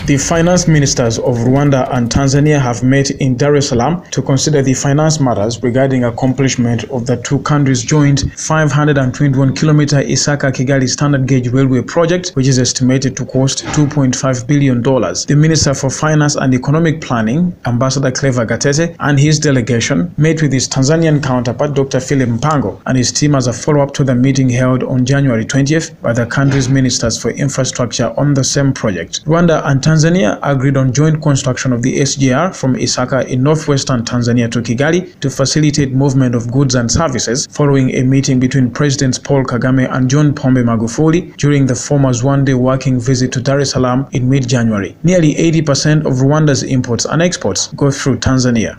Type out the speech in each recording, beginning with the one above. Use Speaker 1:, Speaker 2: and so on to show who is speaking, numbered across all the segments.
Speaker 1: The finance ministers of Rwanda and Tanzania have met in Dar es Salaam to consider the finance matters regarding accomplishment of the two countries' joint 521-kilometer Isaka-Kigali standard gauge railway project, which is estimated to cost $2.5 billion. The Minister for Finance and Economic Planning, Ambassador Clever Gatete, and his delegation met with his Tanzanian counterpart, Dr. Philip Mpango, and his team as a follow-up to the meeting held on January 20th by the country's ministers for infrastructure on the same project. Rwanda and Tanzania agreed on joint construction of the SGR from Isaka in northwestern Tanzania to Kigali to facilitate movement of goods and services following a meeting between Presidents Paul Kagame and John Pombe Magufuli during the former's one-day working visit to Dar es Salaam in mid-January. Nearly 80% of Rwanda's imports and exports go through Tanzania.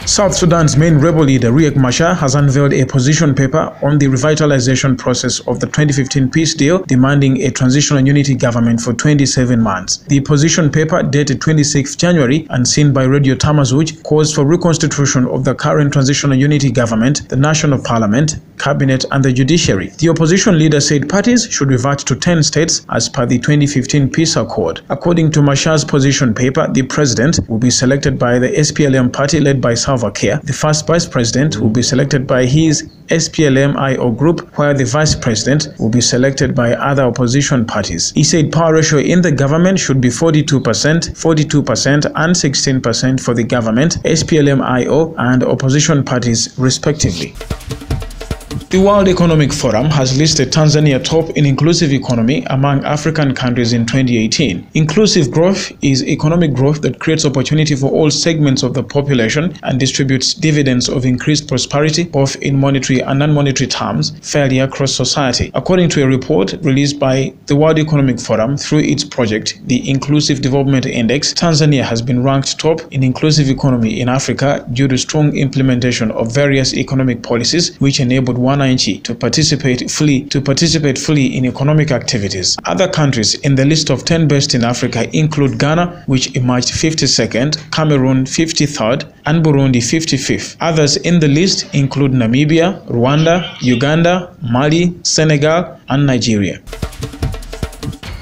Speaker 1: South Sudan's main rebel leader Riek Machar has unveiled a position paper on the revitalization process of the 2015 peace deal, demanding a transitional unity government for 27 months. The position paper, dated 26 January and seen by Radio Tamazuj, calls for reconstitution of the current transitional unity government, the national parliament, cabinet and the judiciary. The opposition leader said parties should revert to 10 states as per the 2015 peace accord. According to Machar's position paper, the president will be selected by the SPLM party led by Salva Kiir. The first vice president will be selected by his SPLM-IO group, while the vice president will be selected by other opposition parties. He said power ratio in the government should be 42%, and 16% for the government, SPLM-IO and opposition parties respectively. The World Economic Forum has listed Tanzania top in inclusive economy among African countries in 2018. Inclusive growth is economic growth that creates opportunity for all segments of the population and distributes dividends of increased prosperity, both in monetary and non-monetary terms, fairly across society. According to a report released by the World Economic Forum through its project, the Inclusive Development Index, Tanzania has been ranked top in inclusive economy in Africa due to strong implementation of various economic policies which enabled to participate fully in economic activities. Other countries in the list of 10 best in Africa include Ghana, which emerged 52nd, Cameroon 53rd, and Burundi 55th. Others in the list include Namibia, Rwanda, Uganda, Mali, Senegal, and Nigeria.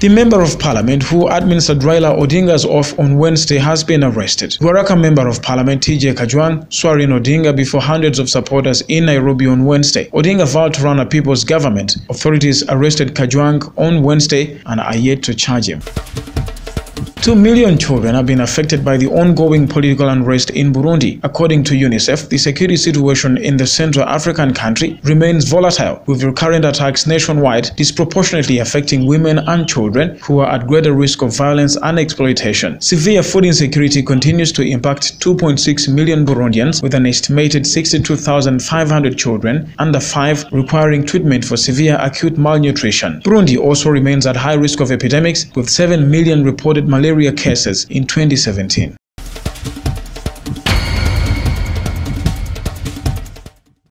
Speaker 1: The Member of Parliament who administered Raila Odinga's oath on Wednesday has been arrested. Ruaraka Member of Parliament TJ Kajwang swore in Odinga before hundreds of supporters in Nairobi on Wednesday. Odinga vowed to run a people's government. Authorities arrested Kajwang on Wednesday and are yet to charge him. 2 million children have been affected by the ongoing political unrest in Burundi. According to UNICEF, the security situation in the Central African country remains volatile, with recurrent attacks nationwide disproportionately affecting women and children who are at greater risk of violence and exploitation. Severe food insecurity continues to impact 2.6 million Burundians, with an estimated 62,500 children under 5 requiring treatment for severe acute malnutrition. Burundi also remains at high risk of epidemics, with 7 million reported malaria cases in 2017.